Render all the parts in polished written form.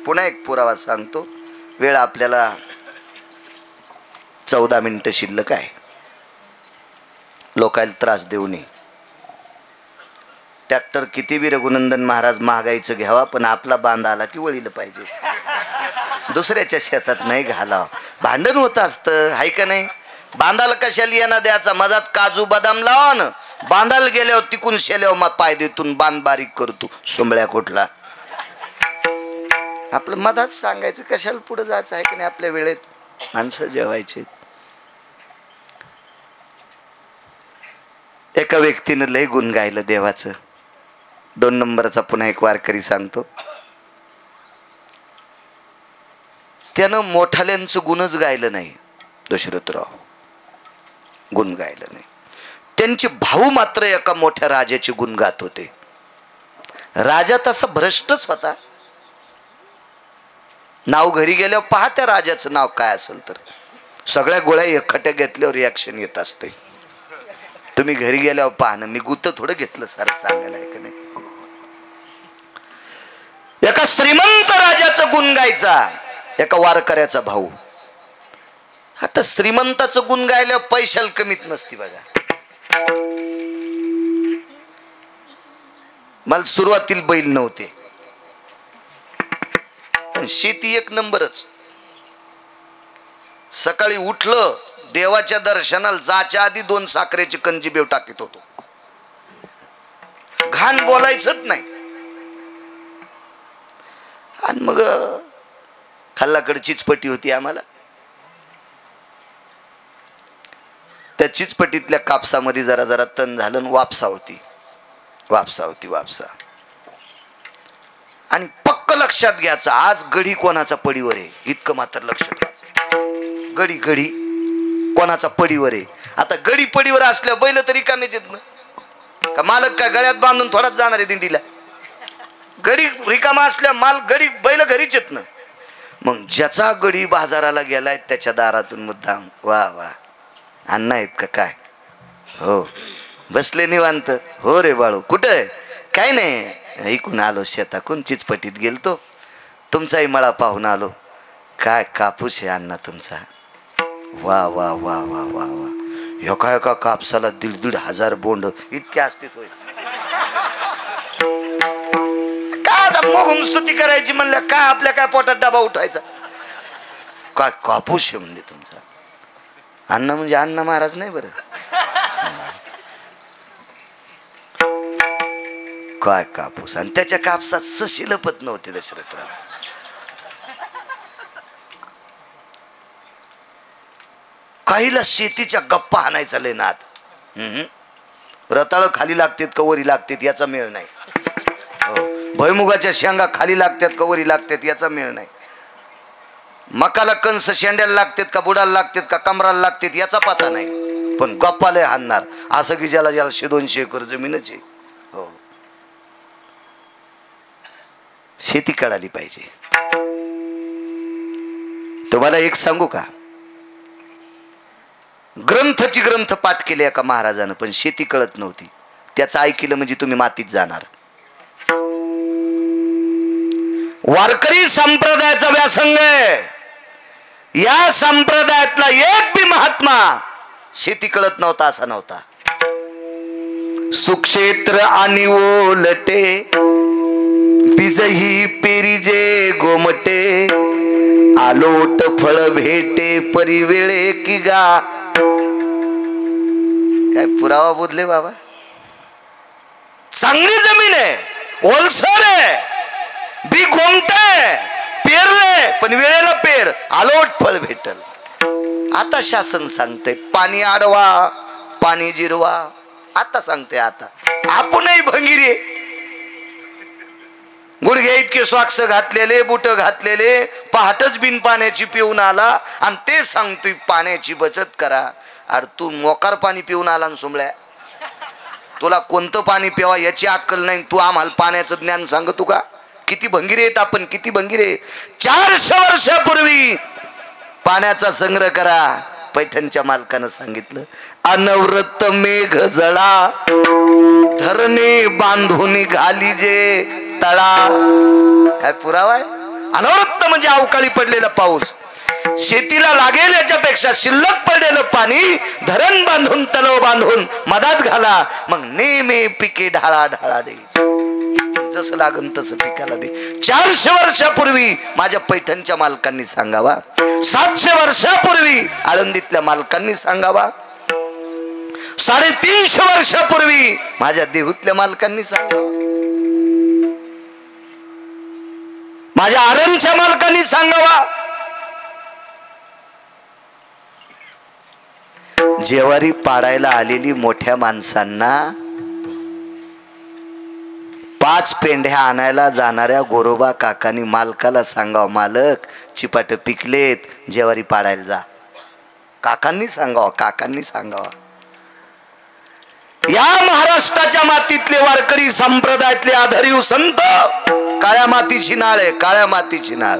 पुन्हा एक पुरावा सांगतो. वेळ आपल्याला 14 मिनिटं शिल्लक आहे. लोकांना त्रास देऊ नये. ट्रॅक्टर किती बी रघुनंदन महाराज महागाईचं घ्यावा, पण आपला बांध आला की वळीलं पाहिजे. दुसऱ्याच्या शेतात नाही घालावं. भांडण होत असतं, हाय का नाही? बांधाला कशाला येणं द्यायचा? मधात काजू बदाम लावा ना, बांधाला गेल्यावर तिकून शेल्यावर मग पाय देतून बांध बारीक करतो सोंबळ्या कुठला. आपलं मधात सांगायचं, कशाला पुढे जायचं आहे का नाही? आपल्या वेळेत माणसं जेवायचे. एका व्यक्तीनं लय गुण गायलं देवाचं. 2 नंबरचा पुन्हा एक वारकरी सांगतो. त्यानं मोठाल्यांचं गुणच गायलं नाही. दशरथराव गुण गायलं नाही. त्यांचे भाऊ मात्र एका मोठ्या राजाचे गुण गात होते. राजा तसा भ्रष्टच होता. नाव घरी गेल्यावर पहा त्या राजाचं नाव काय असेल तर सगळ्या गोळ्या एकखट्या घेतल्यावर रिॲक्शन येत असते. तुम्ही घरी गेल्यावर पहा ना. मी गुत थोडं घेतलं सारं सांगायला आहे का नाही. एका श्रीमंत राजाचं गुण गायचा एका वारकऱ्याचा भाऊ. आता श्रीमंताचं गुण गायल्या पैशाला कमीत नसती बघा. मला सुरुवातील बैल नव्हते, पण शेती एक नंबरच. सकाळी उठलं, देवाच्या दर्शनाला जायच्या आधी 2 साखरेची कंजी बेव टाकीत होतो. घाण बोलायचंच नाही. आणि मग खाल्लाकडे चिचपटी होती आम्हाला. त्या चिचपटीतल्या कापसामध्ये जरा जरा तण झालं. वापसा होती. आणि पक्क लक्षात घ्यायचं, आज गडी कोणाचा पडीवर आहे इतकं मात्र लक्षात घ्यायचं. गडी कोणाचा पडीवर आहे. आता गडी पडीवर असल्या बैल तरी कामेच येत ना का? मालक काय गळ्यात बांधून थोडाच जाणार आहे दिंडीला? गडी रिकामा असल्या गडी बैल घरीच येत ना. मग ज्याचा गडी बाजाराला गेलाय त्याच्या दारातून मुद्दाम वा वा अण्णा आहेत का काय? हो. बसले निवांत. हो रे बाळू कुठे? काय नाही, ऐकून आलो शेताकून, चिचपटीत गेलतो, तुमचाही मळा पाहून आलो. काय कापूस आहे अण्णा तुमचा? वा वा वा वा वा वा. एका कापसाला 1,500 बोंड इतके असते. होय काय मोगम स्तुती करायची म्हणल्या काय? आपल्या काय पोटात डबा उठायचा? काय कापूस आहे म्हणजे तुमचा? अण्णा म्हणजे अण्णा महाराज नाही बरं. काय कापूस. आणि त्याच्या कापसात सशी लपत नव्हते दशरथराव. काहीला शेतीच्या गप्पा आणायचा लय नाद. रताळ खाली लागतात का वरी लागतात याचा मेळ नाही. भुईमुगाच्या शेंगा खाली लागतात का वरी लागतात याचा मेळ नाही. मकाला कंस शेंड्याला लागतात का बुडाला लागतात का कमराला लागतात याचा पता नाही. पण गप्पा लय हाणणार असं की ज्याला 100-200 एकर जमीनच आहे. हो, शेती कळाली पाहिजे. तुम्हाला एक सांगू का? ग्रंथ पाठ केले एका महाराजानं, पण शेती कळत नव्हती. त्याचं ऐकलं म्हणजे तुम्ही मातीत जाणार. वारकरी संप्रदायाचा व्यासंग आहे. या संप्रदायातला एक बी महात्मा शेती कळत नव्हता असा नव्हता. सुक्षेत्र आणि ओलटे बीजही पेरिजे गोमटे आलोट फळ भेटे परिवेळे की गा. काय पुरावा बोधले बाबा. चांगली जमीन आहे, ओलसर आहे, बी गोमटे पेरले पण वेळेला पेर, आलोट फळ भेटल. आता शासन सांगते पाणी अडवा पाणी जिरवा. आता सांगते आता आपणही भंगिरी गुडघे इतके सॉक्स घातलेले बुट घातलेले पहाटच बिन पाण्याची पिऊन आला आणि ते सांगतोय पाण्याची बचत करा. अरे तू मोकार पाणी पिऊन आला ना सुंबळ्या, तुला कोणतं पाणी प्यावा याची अक्कल नाही. तू आम्हाला पाण्याचं ज्ञान सांगतो का? किती भंगिरे आहेत आपण, किती भंगिरे. 400 वर्षापूर्वी पाण्याचा संग्रह करा. पैठणच्या मालकानं सांगितलं अनवरत मेघ जळा धरणे बांधून घाली जे तळा. काय पुरावा आहे? अनवरत म्हणजे अवकाळी पडलेला पाऊस, शेतीला लागेल याच्यापेक्षा शिल्लक पडलेलं पाणी धरण बांधून तलाव बांधून मधात घाला, मग नेहमी पिके ढाळा ढाळा द्यायची, जसं लागन तसं पिकाला दे. 400 वर्षापूर्वी माझ्या पैठणच्या मालकांनी सांगावा, 700 वर्षापूर्वी आळंदीतल्या मालकांनी सांगावा, 350 वर्षापूर्वी माझ्या देहूतल्या मालकांनी सांगावा, माझ्या आरणच्या मालकांनी सांगावा. जेवारी पाडायला आलेली मोठ्या माणसांना 5 पेंढ्या आणायला जाणाऱ्या गोरोबा काकांनी मालकाला सांगावं, मालक चिपाट पिकलेत, जेवारी पाडायला जा. काकांनी सांगावं, काकांनी सांगावं. या महाराष्ट्राच्या मातीतले वारकरी संप्रदायातले आधारीव संत काळ्या मातीची नाळ आहे, काळ्या मातीची नाळ.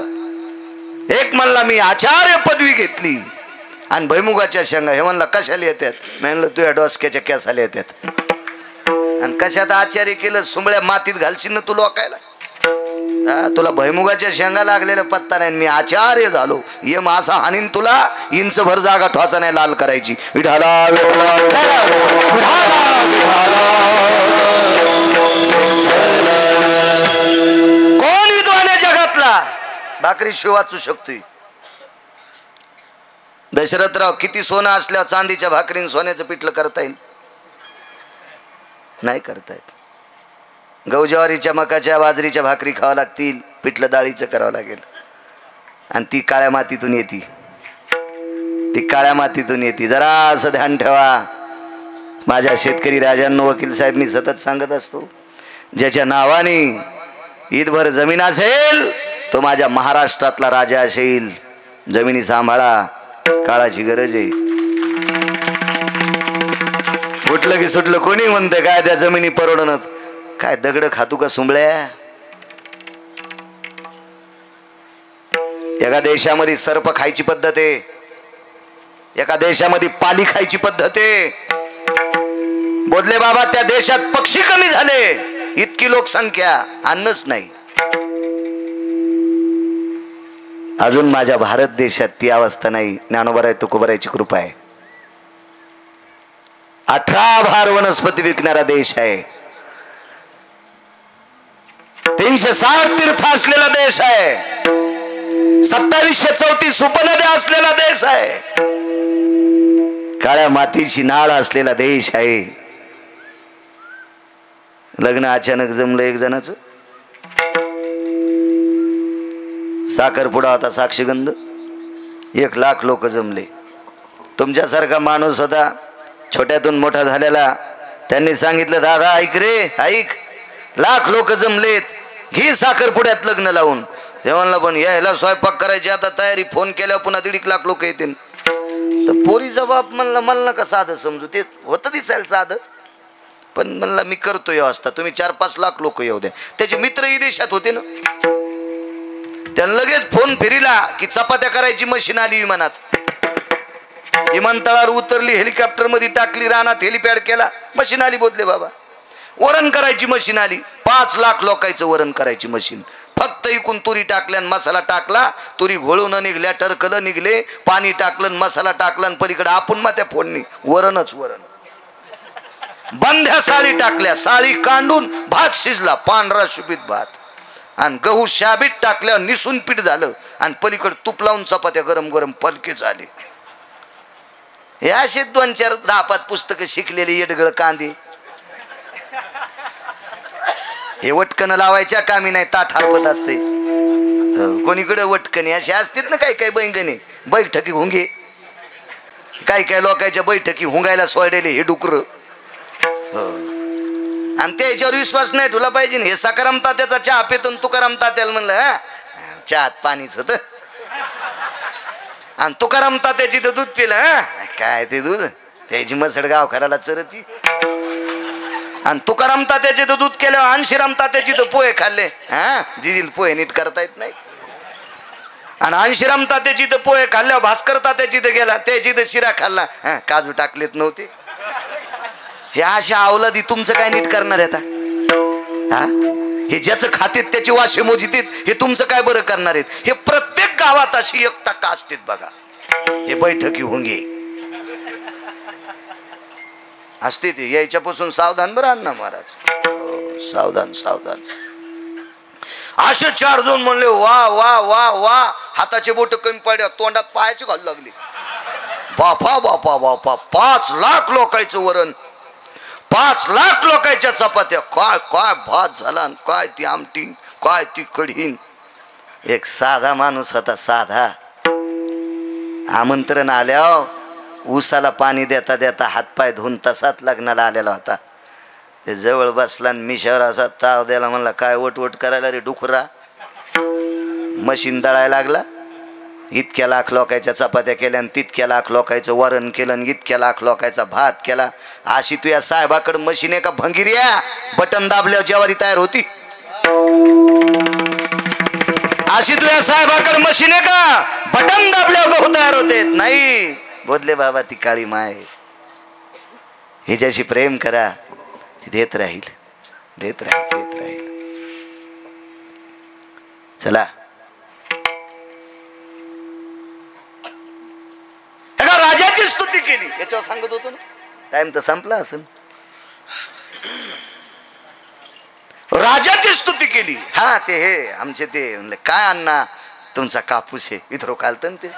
एक म्हणला मी आचार्य पदवी घेतली आणि भैमुगाच्या शेंगा, हे म्हणला कशाला येतात, म्हणलं तुझ्या डोसक्याच्या केसाला येतात. आणि कशात आचार्य केलं, सुंबळ्या मातीत घालशील ना तू लोकायला, तुला भैमुगाच्या शेंगा लागलेला पत्ता नाही, मी आचार्य झालो, ये मासा हानीन तुला, इंच भर जागा ठोचा नाही लाल करायची. विठाला कोण विद्वान आहे जगातला भाकरी शिव वाचू शकतोय? दशरथराव किती सोनं असल्यावर चांदीच्या भाकरीने सोन्याचं पिठलं करता येईल? नाही करता येत. गहू ज्वारीच्या मकाच्या बाजरीच्या भाकरी खावं लागतील, पिठलं डाळीचं करावं लागेल. आणि ती काळ्या मातीतून येते, ती काळ्या मातीतून येते. जरा असं ध्यान ठेवा. माझ्या शेतकरी राजांनो, वकील साहेब मी सतत सांगत असतो, ज्याच्या नावाने ईदभर जमीन असेल तो माझ्या महाराष्ट्रातला राजा असेल. जमिनी सांभाळा, काळाची गरज आहे. उठलं की सुटलं कोणी म्हणतं काय त्या जमिनी परवडणं, काय दगड खातू का सुंबळ्या? एका देशामध्ये सर्प खायची पद्धत आहे, एका देशामध्ये पाली खायची पद्धत आहे. बोधले बाबा त्या देशात पक्षी कमी झाले, इतकी लोकसंख्या, अन्नच नाही. अजून माझ्या भारत देशात ती अवस्था नाही. ज्ञानोबराय तुकोबरायची कृपा आहे. 18 भार वनस्पती विकणारा देश आहे, 360 तीर्थ असलेला देश आहे, 2734 उपनद्या असलेला देश आहे, काळ्या मातीची नाळ असलेला देश आहे. लग्न अचानक जमलं एक जणाचं, साखरपुडा होता, साक्षीगंध, 1 लाख लोक जमले. तुमच्यासारखा माणूस होता छोट्यातून मोठा झालेला, त्यांनी सांगितलं दादा ऐक रे ऐक, 1 लाख लोक जमलेत, घे साखरपुड्यात लग्न लावून. ते म्हणलं पण यायला स्वयंपाक करायची आता तयारी, फोन केल्यावर पुन्हा 1.5 लाख लोक येतील. तर पोरीचा बाप म्हणला मला नका साधं समजू, ते होतं दिसायला साधं, पण म्हणला मी करतो व्यवस्था, तुम्ही 4-5 लाख लोक येऊ द्या. त्याचे मित्रही देशात होते ना, त्यानं लगेच फोन फिरिला की चपात्या करायची मशीन आली विमानात, विमानतळावर उतरली, हेलिकॉप्टर मध्ये टाकली, रानात हेलिपॅड केला, मशीन आली. बोधले बाबा वरण करायची मशीन आली, 5 लाख लोकांचं वरण करायची मशीन. फक्त इकून तुरी टाकल्या, मसाला टाकला, तुरी घोळून निघल्या, टरकलं निघले, पाणी टाकलं, मसाला टाकला, पलीकडे आपण मग त्या फोडणी वरणच वरण. बंध्या साळी टाकल्या, साळी कांडून भात शिजला, पांढरा शुभीत भात, आणि गहू शाबीत टाकल्यावर निसून पीठ झालं, आणि पलीकडे तूप लावून चपात्या गरम गरम पलके झाले. हे असे 2-4 10-5 पुस्तकं शिकलेले येडगळ कांदे, हे वटकन लावायच्या कामी नाही, ताट हरपत असते. कोणीकडे वटकणी असे असतात ना, काही काही बैंगणे बैठकी हुंगे, काही काही लोकांच्या बैठकी हुंगायला सोडलेले हे डुकर. आणि त्याच्यावर विश्वास नाही ठेवला पाहिजे. हे सकाराम तात्याचा चहा पेतून तुकाराम तात्याला म्हणलं चहात पाणीच होत, आणि तुकाराम तात्याची तर दूध पिलं, काय ते दूध त्याची मसड गावखराला चरती. आणि तुकाराम तात्याचे तर दूध केल्यावर अंशीराम तात्याची तर पोहे खाल्ले, जिजील पोहे नीट करता येत नाही. आणि अंशीराम तात्याची तर पोहे खाल्ल्यावर भास्कर तात्याची तर गेला, त्याची तर शिरा खाल्ला, काजू टाकलेत नव्हते. हे अशा अवलादी तुमचं काय नीट करणार आहे आता? हे ज्याचं खातेत त्याची वाशे मोजितेत, हे तुमचं काय बरं करणार आहेत? हे प्रत्येक गावात अशी 1% असतेत बघा. हे बैठकी होंगे असते ते, यायच्यापासून सावधान बरं अण्णा महाराज. सावधान सावधान. असे 4 म्हणले वा वा वा वा. हाताचे बोट कमी पडल्या, तोंडात पायाची घालू लागली. बापा बापा बापा, 5 लाख लोकांचं वरण, 5 लाख लोकांच्या चपात्या, काय काय भात झाला, काय ती आमटी, काय ती कढीन. एक साधा माणूस होता, साधा. आमंत्रण आल्या ऊसाला पाणी देता देता हातपाय धुवून तसाच लग्नाला आलेला होता. ते जवळ बसला आणि मिशावर असा ताव द्यायला, म्हणला काय वटवट करायला रे डुकरा. मशीन दळायला लागला. इतक्या लाख लोकांच्या चपात्या केल्या आणि तितक्या लाख लोकांचं वरण केलं आणि इतक्या लाख लोकांचा भात केला. अशी तू या साहेबाकडे मशीन आहे का भंगिरिया? बटन दाबल्यावर ज्वारी तयार होती. अशी तू या साहेबाकडे मशीन आहे का बटन दाबल्यावर गहू तयार होते? नाही. बोधले बाबा ती काळी माय, हिच्याशी प्रेम करा, ती देत राहील, देत राहील, देत राहील. चला राजाची स्तुती केली. याच्यावर सांगत होतो ना, टाइम तर संपला असेल. राजाची स्तुती केली. हा ते हे आमचे ते म्हणले काय अण्णा तुमचा कापूस आहे, इथरो कालतं ते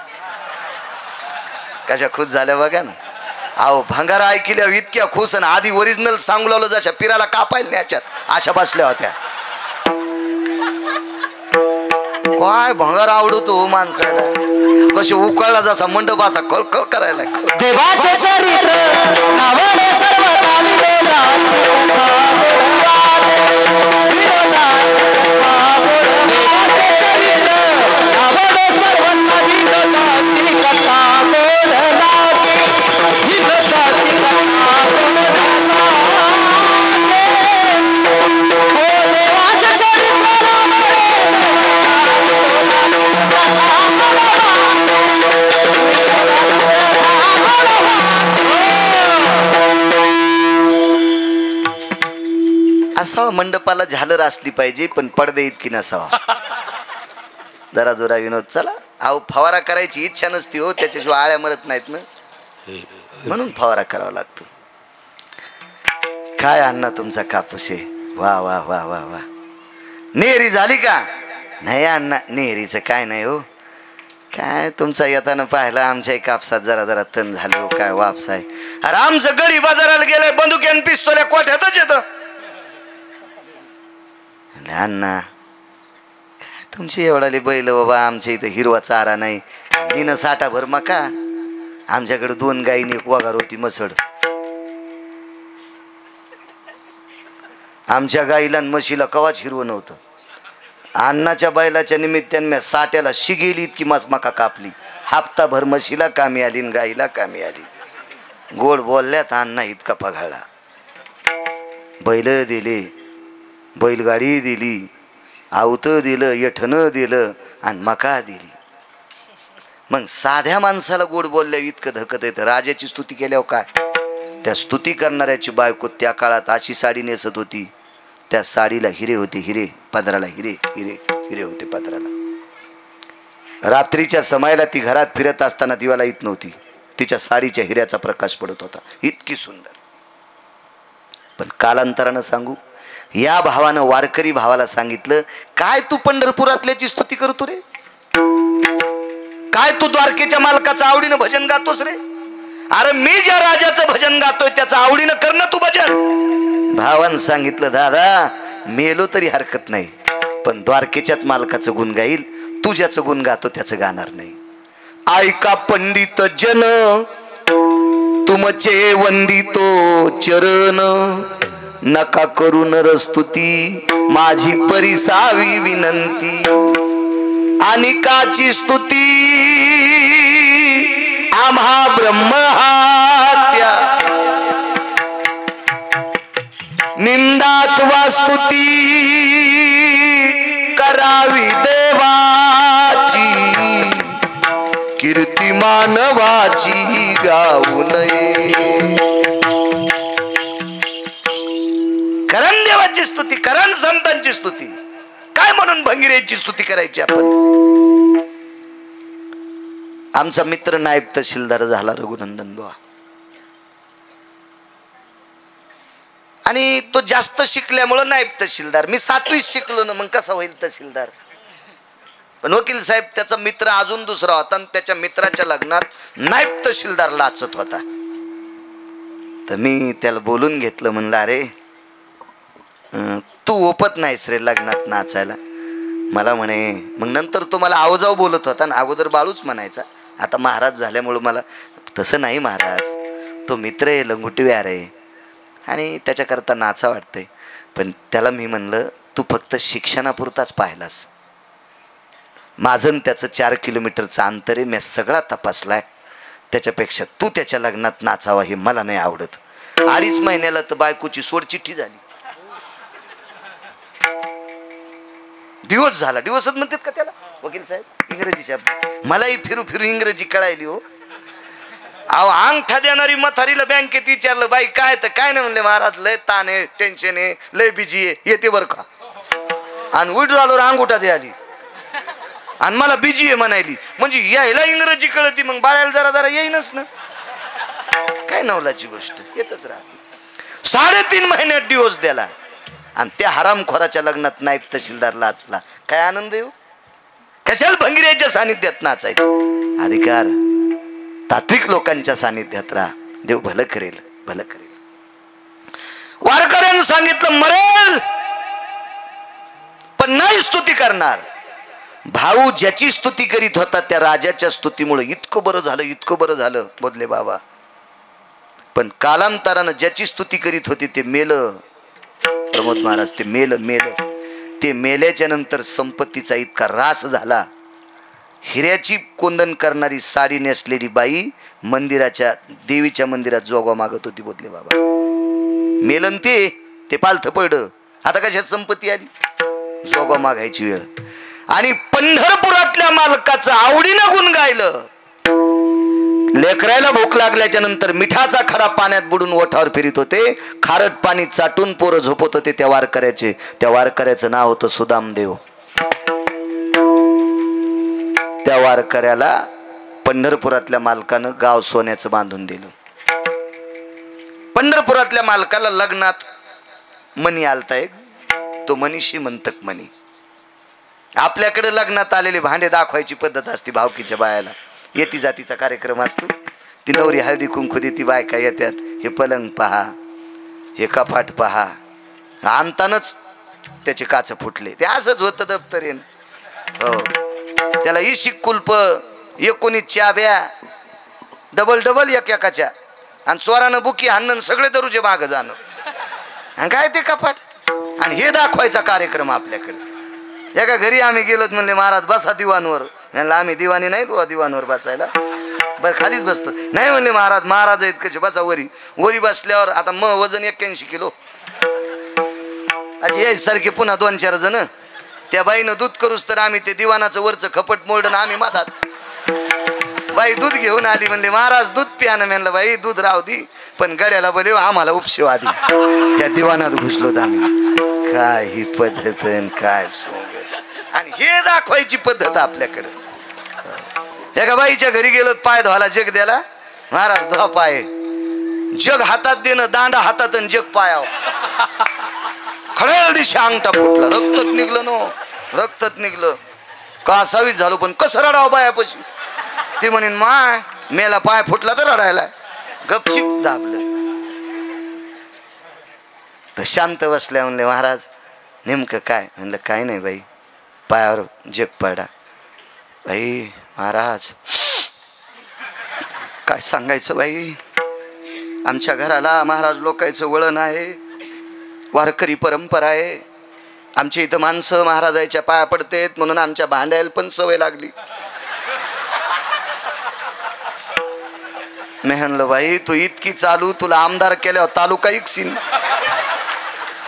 कशा खुश झाल्या बघा ना. अहो भंगारा ऐकल्या इतक्या खुश, आणि आधी ओरिजिनल सांगू लागलो जशा पिराला कापायला न्याच्यात अशा बसल्या होत्या. काय भंगारा आवडतो माणसाला, कशी उकळला जसा मंडपाचा कळकळ करायला. देवाचे चरित्र नावाने सर्व असावा. मंडपाला झालर असली पाहिजे पण पडदे इतकी नसावा. जरा जोरा विनोद. चला अहो फवारा करायची इच्छा नसती हो, त्याच्याशिवाय आळ्या मरत नाहीत ना, म्हणून फवारा करावा लागतो. काय अण्णा तुमचा कापूस आहे, वा वा वा वा वा. नेहरी झाली का? नाही अण्णा नेहरीचं काय नाही हो. काय तुमचा येताना पाहिला आमच्या कापसात जरा जरा तण झालं हो, काय वापस आहे. अरे आमचं गडी बाजाराला गेलंय, बंदुक्यान पिस्तोल्या कोठ्यातच येतं. अण्णा काय तुमची एवढाले बैल बाबा, आमच्या इथं हिरवा चारा नाही, दिन साठा भर मका. आमच्याकडे 2 गायीने 1 वगार होती मसड. आमच्या गाईला आणि म्हशीला कवाच हिरवं नव्हतं. अण्णाच्या बैलाच्या निमित्ताने साठ्याला शिगेली इतकी मका कापली. हप्ताभर म्हशीला कामी आली आणि गाईला कामी आली. गोड बोलल्यात अण्णा इतका पघाळला. बैल दिले, बैलगाडी दिली, आवत दिलं, यठणं दिलं आणि मका दिली. मग साध्या माणसाला गोड बोलल्या इतकं धकत येतं. राजाची स्तुती केल्यावर काय, त्या स्तुती करणाऱ्याची बायको त्या काळात अशी साडी नेसत होती, त्या साडीला हिरे होते, हिरे पदराला हिरे, हिरे हिरे होते पदराला. रात्रीच्या समयाला ती घरात फिरत असताना दिवाला येत नव्हती, तिच्या साडीच्या हिऱ्याचा प्रकाश पडत होता, इतकी सुंदर. पण कालांतरानं सांगू, या भावानं वारकरी भावाला सांगितलं, काय तू पंढरपुरातल्याची स्तुती करतो रे, काय तू द्वारकेच्या मालकाचं आवडीनं भजन गातोस रे. अरे मी ज्या राजाचं भजन गातोय त्याचं आवडीनं कर ना तू भजन. भावानं सांगितलं, दादा मेलो तरी हरकत नाही, पण द्वारकेच्याच मालकाचं गुण गाईल, तू ज्याचं गुण गातो त्याचं गाणार नाही. ऐका पंडित जन तुमचे वंदितो चरण, नका करू नरस्तुती माझी परिसावी विनंती. अनिकाची स्तुती आम्हा ब्रह्महत्या, निंदात्वा स्तुती करावी देवाची, कीर्ती मानवाची गाऊ नये. कारण देवाची स्तुती करा न संतांची स्तुती. काय म्हणून भंगिरेची स्तुती करायची आपण? आमचा मित्र नायब तहसीलदार झाला रघुनंदन बुवा, आणि तो जास्त शिकल्यामुळं नायब तहसीलदार. मी 7वीत शिकलो ना, मग कसा होईल तहसीलदार? पण वकील साहेब त्याचा मित्र अजून दुसरा होता, आणि त्याच्या मित्राच्या लग्नात नायब तहसीलदार लाचत होता. तर मी त्याला बोलून घेतलं, म्हणलं अरे तू ओपत नाहीस रे लग्नात नाचायला. मला म्हणे, मग नंतर तो मला आवजाव बोलत होता ना, अगोदर बाळूच म्हणायचा, आता महाराज झाल्यामुळं मला तसं नाही महाराज, तो मित्र आहे, लंगोटीवार आहे आणि त्याच्याकरता नाचा वाटतंय. पण त्याला मी म्हणलं तू फक्त शिक्षणापुरताच पाहिलास, माझं त्याचं 4 किलोमीटरचं अंतर आहे, मी सगळा तपासलाय, त्याच्यापेक्षा तू त्याच्या लग्नात नाचावा हे मला नाही आवडत. 2.5 महिन्याला तर बायकोची सोडचिठ्ठी झाली. डिवोर्स झाला. डिवोर्सच म्हणतात का त्याला वकील साहेब? इंग्रजी शब्द मलाही फिरू फिरू इंग्रजी कळायली हो. अहो अंगठा देणारी म्हातारीला बँकेत विचारलं बाई काय, तर काय नाही म्हणले महाराज लय ताण आहे, टेन्शन आहे, लय बिजी आहे, येते बरं का. आणि विड्रॉलवर अंगठा द्यायली आणि मला बिजी आहे म्हणायली. म्हणजे यायला इंग्रजी कळती, मग बाळायला जरा जरा येईनच ना. काय नवलाची गोष्ट, येतच राहते. 3.5 महिन्यात डिवोर्स द्याला आणि त्या हरामखोराच्या लग्नात नायब तहसीलदार लाचला. काय आनंद येऊ? कशाला भंगिऱ्याच्या सानिध्यात नाचायचं? अधिकार तात्विक लोकांच्या सानिध्यात राहा, देव भलं करेल, भलं करेल. वारकऱ्यांनी सांगितलं मरेल पण नाही स्तुती करणार. भाऊ ज्याची स्तुती करीत होता त्या राजाच्या स्तुतीमुळे इतकं बरं झालं, इतकं बरं झालं बोधले बाबा. पण कालांतरानं ज्याची स्तुती करीत होती ते मेलं. प्रमोद महाराज ते मेलं. ते मेल्याच्या नंतर संपत्तीचा इतका रास झाला. हिऱ्याची कोंदण करणारी साडी नेसलेली बाई मंदिराच्या देवीच्या मंदिरात जोगवा मागत होती बोधले बाबा. मेलन ते पालथं पडलं. आता कशात संपत्ती आली? जोगवा मागायची वेळ. आणि पंढरपुरातल्या मालकाचं आवडीनं गुण गायलं. लेकरायला भूक लागल्याच्या नंतर मिठाचा खडा पाण्यात बुडून ओठावर फिरत होते, खारट पाणी चाटून पोरं झोपत होते त्या वारकऱ्याचे. त्या वारकऱ्याचं नाव होतं सुदामदेव. त्या वारकऱ्याला पंढरपुरातल्या मालकानं गाव सोन्याचं बांधून दिलं. पंढरपुरातल्या मालकाला लग्नात मणी आलता एक, तो मणी श्रीमंतक मणी. आपल्याकडे लग्नात आलेले भांडे दाखवायची पद्धत असते. भावकीच्या बायाला येती जातीचा कार्यक्रम असतो, ती नवरी हळदी कुंकू देती, बायका येतात, हे पलंग पहा, हे कपाट पहा. आणतानच त्याचे काच फुटले. ते असंच होतं दप्तरेन. हो, त्याला इशिक कुल्प, 19 चाव्या, डबल एकाच्या, आणि चोरानं बुकी हाणणं, सगळे दरुजे मागं जाणं, आणि काय ते कपाट. आणि हे दाखवायचा कार्यक्रम आपल्याकडे. एका घरी आम्ही गेलो, म्हणले महाराज बसा दिवाणवर. म्हणलं आम्ही दिवाणी नाही तो दिवाणवर बसायला, बरं खालीच बसतो. नाही म्हणले महाराज आहेत कसे, बसा वरी बसल्यावर. आता वजन 81 किलो अशी यायसारखे पुन्हा 2-4 जण. त्या बाईनं दूध करूच तर आम्ही ते दिवाणाचं वरचं खपट मोडणं आम्ही मातात. बाई दूध घेऊन आली, म्हणले महाराज दूध प्यानं. म्हणलं बाई दूध राहू दी, पण गड्याला बोले आम्हाला उपशेव आधी. त्या दिवाणात घुसलो आम्ही. काय ही पद्धत, काय सोंग. आणि हे दाखवायची पद्धत आपल्याकडे. एका बाईच्या घरी गेलो, पाय धुवायला जग द्याला. महाराज धुवा पाय. जग हातात देणं, दांडा हातात आणि जग पायावर. खळेल दिशा अंगठा फुटला, रक्तच निघलं. का असावीच झालो, पण कसं रडावं बायापाशी. ती म्हणेन माय मेला, पाय फुटला तर रडायला. गपचिप दाबलं. तर शांत बसल्या. म्हणले महाराज नेमकं काय? म्हणलं काय नाही बाई, पायावर जग पडा. बाई महाराज काय सांगायचं बाई, आमच्या घराला महाराज लोकांचं वळण आहे, वारकरी परंपरा आहे. आमच्या इथं माणसं महाराजाच्या पाया पडतेत, म्हणून आमच्या भांड्याला पण सवय लागली. मी म्हणलं बाई तू इतकी चालू, तुला आमदार केल्यावर तालुका इकसीन.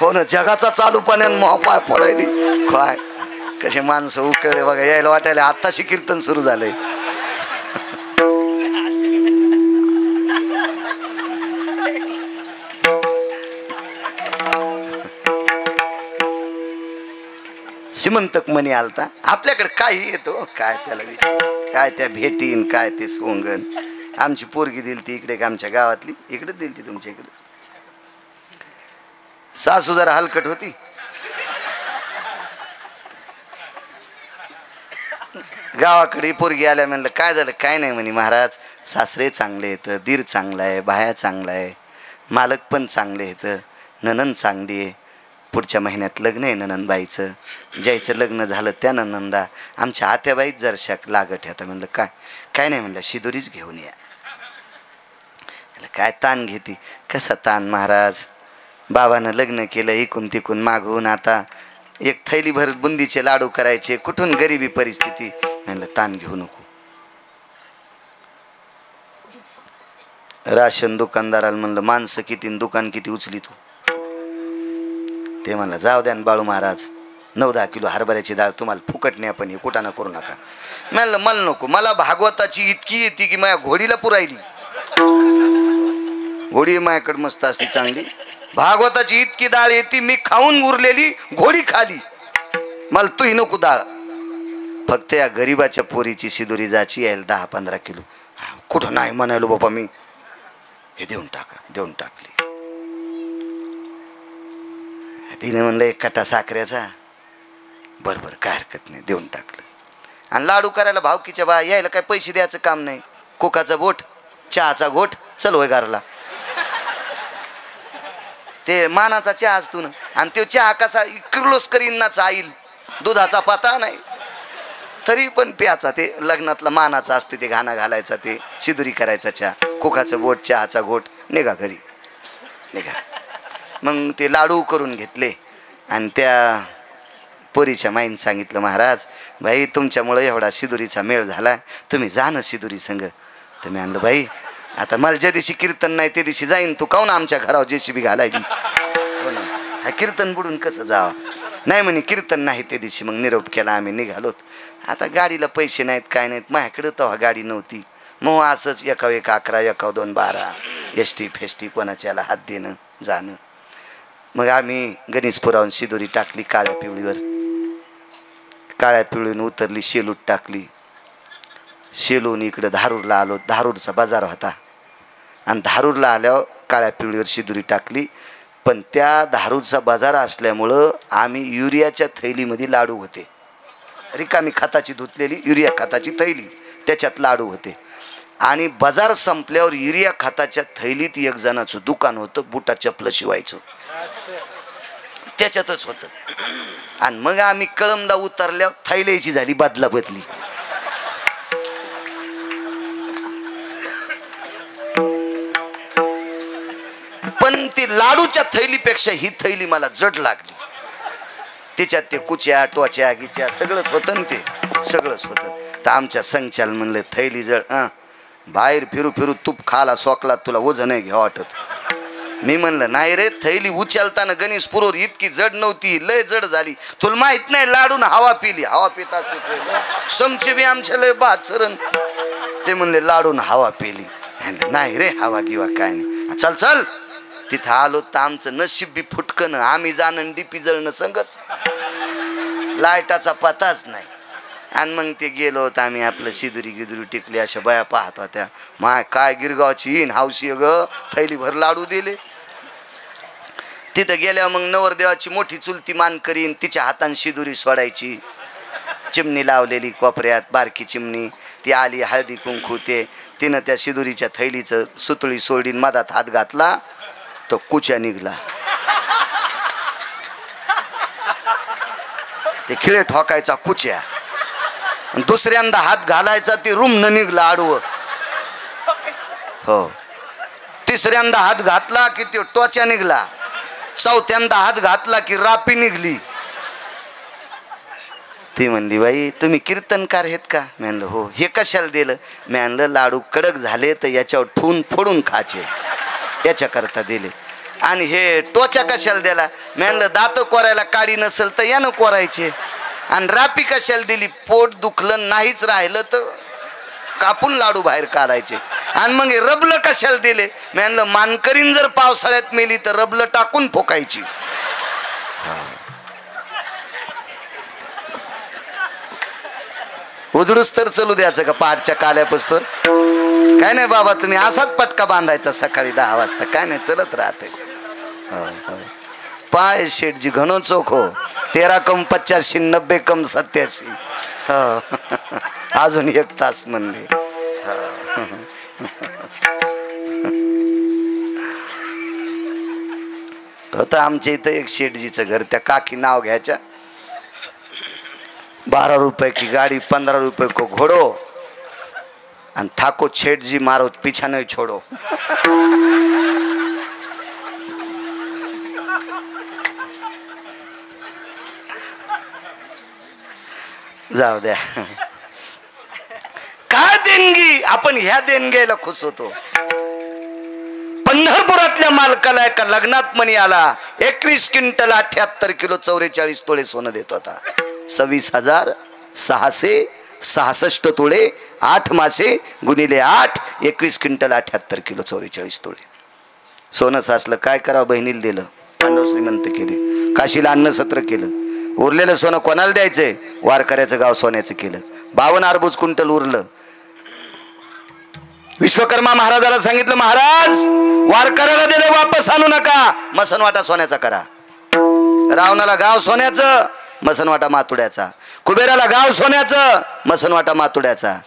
हो ना, जगाचा चालू पाण्यान मोह पाय पडायली. काय कसे माणसं उकळले बघा, यायला वाटायला आत्ताशी कीर्तन सुरू झालंय. श्रीमंतक मनी आलता आपल्याकडे काही येतो काय त्याला विषय काय त्या भेटीन काय ते सोंगण आमची पोरगी दिली ती इकडे का आमच्या गावातली इकडेच दिली ती तुमच्या इकडेच सासू जरा हलकट होती गावाकडे पोरगी आल्या म्हणलं काय झालं काय नाही म्हणे महाराज सासरे चांगले आहेत दीर चांगला आहे बाया चांगला आहे मालक पण चांगले आहेत नणंद चांगली आहे पुढच्या महिन्यात लग्न आहे नणंदबाईचं ज्याचं लग्न झालं त्या नणंदा आमच्या आत्याबाईच जरशा लागत आता म्हणलं काय नाही म्हणलं शिदोरीच घेऊन या काय ताण घेते कसा ताण महाराज बाबानं लग्न केलं इकून तिकून मागून आता एक थैलीभर बुंदीचे लाडू करायचे कुठून गरिबी परिस्थिती म्हणलं ताण घेऊ नको राशन दुकानदाराला म्हणलं माणसं किती दुकान किती उचली तू ते म्हणलं जाऊ द्या बाळू महाराज 9-10 किलो हरभऱ्याची डाळ तुम्हाला फुकट नाही पण कुठं ना करू नका म्हणलं मला नको मला भागवताची इतकी येते की माझ्या घोडीला पुरायली घोडी माझ्याकडे मस्त असती चांगली भागवताची इतकी डाळ येते मी खाऊन उरलेली घोडी खाली मला तूही नको डाळ फक्त या गरीबाच्या पोरीची शिदोरी जाची यायला 10-15 किलो कुठं नाही म्हणालो बाबा मी हे देऊन टाकली तिने म्हणलं 1 कटा साखरेचा बरोबर काय हरकत नाही देऊन टाकलं आणि लाडू करायला भावकीच्या बा यायला काय पैसे द्यायचं काम नाही कोकाचा बोट चहाचा घोट चल होय घरला ते मानाचा चहा असतो ना आणि तो चहा कसा किर्लोस्करींना चाईल दुधाचा पाता नाही तरी पण प्याचा ते लग्नातला मानाचा असते ते घाणा घालायचा ते शिदुरी करायचा चहा कोकाचं बोट चहाचा घोट निघा घरी निघा मग ते लाडू करून घेतले आणि त्या पोरीच्या माईन सांगितलं महाराज बाई तुमच्यामुळं एवढा शिदुरीचा मेळ झाला तुम्ही जा ना शिदुरी संग तुम्ही आणलं बाई आता मला ज्या दिवशी कीर्तन नाही त्या दिवशी जाईन तू काऊन आमच्या घरावर जेसीबी घालायली हो ना हा कीर्तन बुडून कसं जावं नाही म्हणे कीर्तन नाही त्या दिवशी मग निरोप केला आम्ही निघालोत आता गाडीला पैसे नाहीत काय नाहीत माझ्याकडं तेव्हा गाडी नव्हती मग असंच 1-1-11 1-2-12 एसटी फेस्टी कोणाच्याला हात देणं जाणं मग आम्ही गणेशपुरावून शिदोरी टाकली काळ्या पिवळीनं उतरली शेलूत टाकली शेलून इकडं धारूरला आलो धारूरचा बाजार होता आणि धारूरला आल्यावर काळ्या पिवळीवर शिदोरी टाकली पण त्या धारूरचा बाजार असल्यामुळं आम्ही युरियाच्या थैलीमध्ये लाडू होते रिकामी खताची धुतलेली युरिया खताची थैली त्याच्यात लाडू होते आणि बाजार संपल्यावर युरिया खताच्या थैलीत एक जणाचं दुकान होतं बुटा चपलं शिवायचं त्याच्यातच होतं आणि मग आम्ही कळमला उतरल्यावर थैल्याची झाली बदला बदली पण ती लाडूच्या थैलीपेक्षा ही थैली मला जड लागली त्याच्यात ते कुच्या टोच्या गिच्या सगळंच होतं ना ते सगळंच होतं तर आमच्या संचाल म्हणलं थैली जड बाहेर फिरू तूप खाला सोकला तुला ओझं नाही घ्या वाटत मी म्हणलं नाही रे थैली उचलताना गणेश पुरोर इतकी जड नव्हती लय जड झाली तुला माहित नाही लाडून हवा पिली हवा पिता समचे बी आमच्या लय बाद सरण ते म्हणले लाडून हवा पिली नाही रे हवा किंवा काय नाही चल चल तिथं आलो तर आमचं नशीब बी फुटकन आम्ही जाणं डीपी जळणं संगच लाईटाचा पताच नाही आणि मग ते गेलो तर आम्ही आपलं शिदुरी गिदुरी टिकली अशा बाया पाहत होत्या माय काय गिरगावची येईन हावशी ग थैलीभर लाडू दिले तिथं गेल्यावर मग नवरदेवाची मोठी चुलती मान करीन तिच्या हातान शिदुरी सोडायची चिमणी लावलेली कोपऱ्यात बारकी चिमणी ती आली हळदी कुंकू ते तिनं त्या शिदुरीच्या थैलीचं सुतळी सोडीन मधात हात घातला तो कुच्या निघला ते खिळे ठोकायचा कुच्या दुसऱ्यांदा हात घालायचा ती रूम न निघला आडवं हो तिसऱ्यांदा हात घातला की तो टोच्या निघला चौथ्यांदा हात घातला की रापी निघली ती म्हणली बाई तुम्ही कीर्तनकार आहेत का मी म्हणलं हो हे कशाला दिलं मी म्हणलं लाडू कडक झाले तर याच्यावर ठून फोडून खायचे याच्याकरता दिले आणि हे टोच्या कशाला दिला मी म्हणलं दात कोरायला काडी नसेल तर यानं कोरायचे आणि रापी कशाला दिली पोट दुखलं नाहीच राहिलं तर कापून लाडू बाहेर काढायचे आणि मग हे रबलं कशाला दिले मी म्हणलं मानकरीन जर पावसाळ्यात मेली तर रबलं टाकून फोकायची उजडूस तर चलू द्यायचं का पहाटच्या काल्यापासून? काय नाही बाबा, तुम्ही असाच पटका बांधायचा सकाळी 10 वाजता, काय नाही चलत राहते. पाय शेठजी घणो चोख हो, 13 कम 85 90 कम 87. अजून 1 तास म्हणले. होतं आमच्या इथं एक शेठजीचं घर, त्या काकी नाव घ्यायच्या. 12 रुपये की गाडी 15 रुपये को घोडो आणि ठाको शेठजी मारो पीछा नहीं छोड़ो. जाऊ द्या. काय देणगी, आपण ह्या देणगीला खुश होतो. पंढरपुरातल्या मालकाला एका लग्नात मणी आला 21 क्विंटल 78 किलो 44 तोळे सोनं देत होता. 26,666 तोळे 8 मासे गुणिले 8 21 क्विंटल 78 किलो 44 तोळे सोनं साचलं. काय करावं, बहिणीला दिलं, पांडव श्रीमंत केले, काशीला अन्न सत्र केलं. उरलेलं सोनं कोणाला द्यायचंय? वारकऱ्याचं गाव सोन्याचं केलं. 52 अर्बुज क्विंटल उरलं. विश्वकर्मा महाराजाला सांगितलं, महाराज वारकऱ्याला दिले वापस आणू नका, मसनवाटा सोन्याचा करा. रावणाला गाव सोन्याचं, मसनवाटा मातुड्याचा. कुबेराला गाव सोन्याचं, मसनवाटा मातुड्याचा.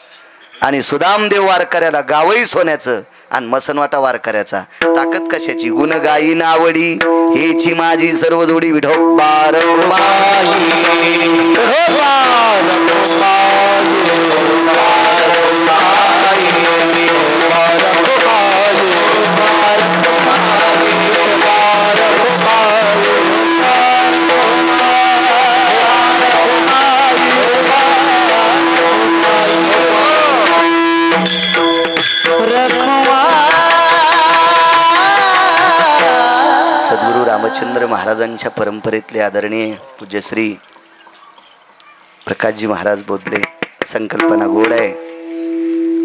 आणि सुदामदेव वारकऱ्याला गावही सोन्याचं आणि मसनवाटा वारकऱ्याचा. ताकद कशाची? गुण गाई नावडी हेची माझी सर्व जोडी विठोबार सद्गुरू रामचंद्र महाराजांच्या परंपरेतले आदरणीय पूज्यश्री प्रकाशजी महाराज बोधले. संकल्पना गोड आहे.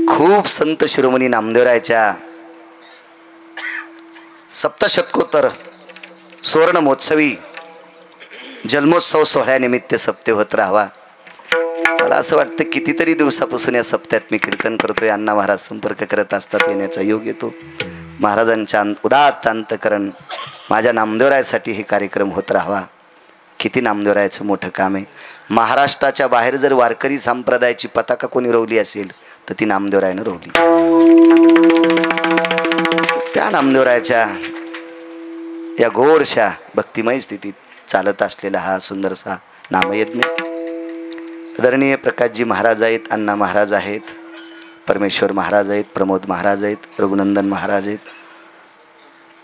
खूप संत शिरोमणी नामदेवरायच्या सप्तशतकोत्तर सुवर्ण महोत्सवी जन्मोत्सव सोहळ्यानिमित्त सप्ते होत राहावा. मला असं वाटतं कितीतरी दिवसापासून या सप्त्यात मी कीर्तन करतोय. अण्णा महाराज संपर्क करत असतात, येण्याचा योग येतो. महाराजांच्या उदात्त अंतकरण माझ्या नामदेवरायासाठी हे कार्यक्रम होत राहावा. किती नामदेवरायाचं मोठं काम आहे. महाराष्ट्राच्या बाहेर जर वारकरी संप्रदायाची पताका कोणी रोवली असेल तर ती नामदेवरायानं रोवली. त्या नामदेवरायाच्या या गोडशा भक्तिमय स्थितीत चालत असलेला हा सुंदरसा नामयज्ञ. आदरणीय प्रकाशजी महाराज आहेत, अण्णा महाराज आहेत, परमेश्वर महाराज आहेत, प्रमोद महाराज आहेत, रघुनंदन महाराज आहेत.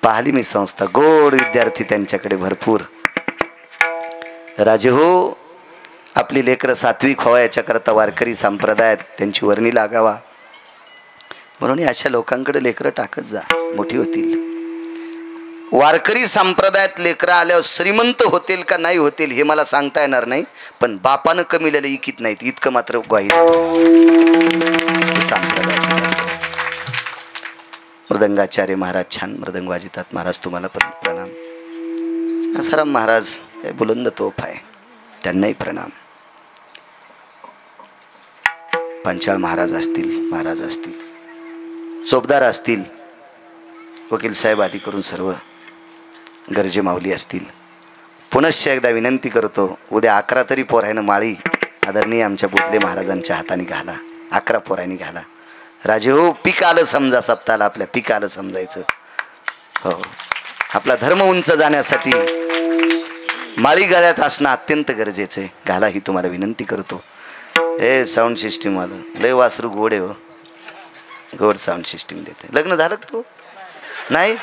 पाहिली मी संस्था, गोड विद्यार्थी त्यांच्याकडे भरपूर. राजे हो, आपली लेकरं सात्विक व्हावा याच्याकरता वारकरी संप्रदायात त्यांची वर्णी लागावा म्हणून अशा लोकांकडे लेकरं टाकत जा, मोठी होतील. वारकरी संप्रदायात लेकरं आल्यावर श्रीमंत होतील का नाही होतील हे मला सांगता येणार नाही, पण बापानं कमीलेलं इकित नाहीत इतकं मात्र ग्वाही मृदंगाचार्य महाराज छान मृदंग वाजितात. महाराज तुम्हाला पण प्रणाम. आसाराम महाराज काय बुलंद तोफ आहे, त्यांनाही प्रणाम. पंचाळ महाराज असतील, चोपदार असतील, वकील साहेब आदी करून सर्व गरजे माऊली असतील. पुनश्च एकदा विनंती करतो, उद्या 11 तरी पोरायनं माळी आदरणीय आमच्या बोधले महाराजांच्या हाताने घाला. 11 पोरायनी घाला. राजे हो, पीक आलं समजा सप्ताहाला, आपल्या पीक आलं समजायचं. हो, आपला धर्म उंच जाण्यासाठी माळी गळ्यात असणं अत्यंत गरजेचं आहे. घाला ही तुम्हाला विनंती करतो. हे साऊंड सिस्टीम आलं, लय वासरू गोड आहे हो, गोड साऊंड सिस्टीम देते. लग्न झालं का तू? नाही,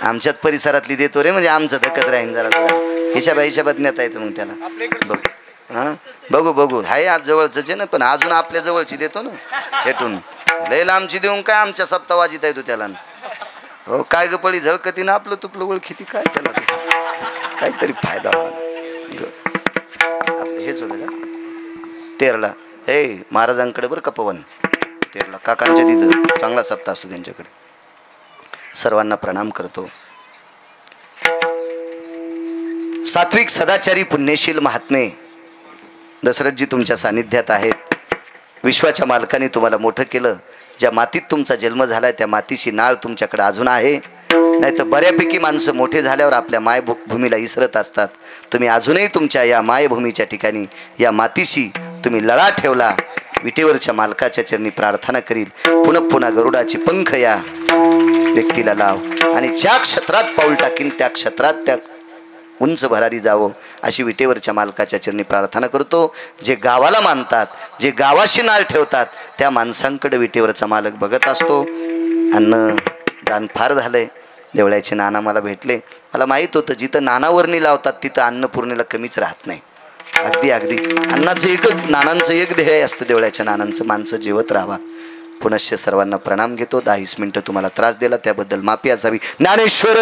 आमच्यात परिसरातली देतो रे, म्हणजे आमचं धकत राहीन जरा हिशाबात नेता येतं मग त्याला. बघ हां, बघू हाय आज जवळचंच आहे ना, पण अजून आपल्या जवळची देतो ना खेटून. लय लांबची देऊन काय आमच्या सप्तावाजीत येतो त्याला. हो, काय ग पळी झळकतीनं आपलं तुपलं ओळखीती काय त्याला, काहीतरी फायदा आपलं हेच होतं का. तेरला हे महाराजांकडे बरं का पवन, तेरला काकांच्या तिथं चांगला सत्ता असतो त्यांच्याकडे. सर्वांना प्रणाम करतो. सात्विक सदाचारी पुण्यशील महात्मे दशरथजी तुमच्या सानिध्यात आहेत. विश्वाच्या मालकाने तुम्हाला मोठं केलं. ज्या मातीत तुमचा जन्म झालाय त्या मातीशी नाळ तुमच्याकडे अजून आहे. नाही तर बऱ्यापैकी माणसं मोठे झाल्यावर आपल्या मायभूमीला इसरत असतात. तुम्ही अजूनही तुमच्या या मायभूमीच्या ठिकाणी या मातीशी तुम्ही लळा ठेवला. विटेवरच्या मालकाच्या चरणी प्रार्थना करील, पुन्हा पुन्हा गरुडाचे पंख या व्यक्तीला लाव आणि ज्या क्षेत्रात पाऊल टाकीन त्या क्षेत्रात त्या उंच भरारी जावं अशी विटेवरच्या मालकाच्या चरणी प्रार्थना करतो. जे गावाला मानतात, जे गावाशी नाळ ठेवतात त्या माणसांकडे विटेवरचा मालक बघत असतो. अन्न दान फार झालंय. देवळ्याचे नाना मला भेटले. मला माहीत होतं जिथं नानावरणी लावतात तिथं अन्नपूर्णेला कमीच राहत नाही. अगदी अगदी अन्नाचं एकच, नानांचं एक ध्येय असतं देवळ्याच्या नानांचं, माणसं जेवत राहावा. पुनश्च सर्वांना प्रणाम घेतो. 10-20 मिनिटं तुम्हाला त्रास दिला त्याबद्दल माफी असावी. ज्ञानेश्वर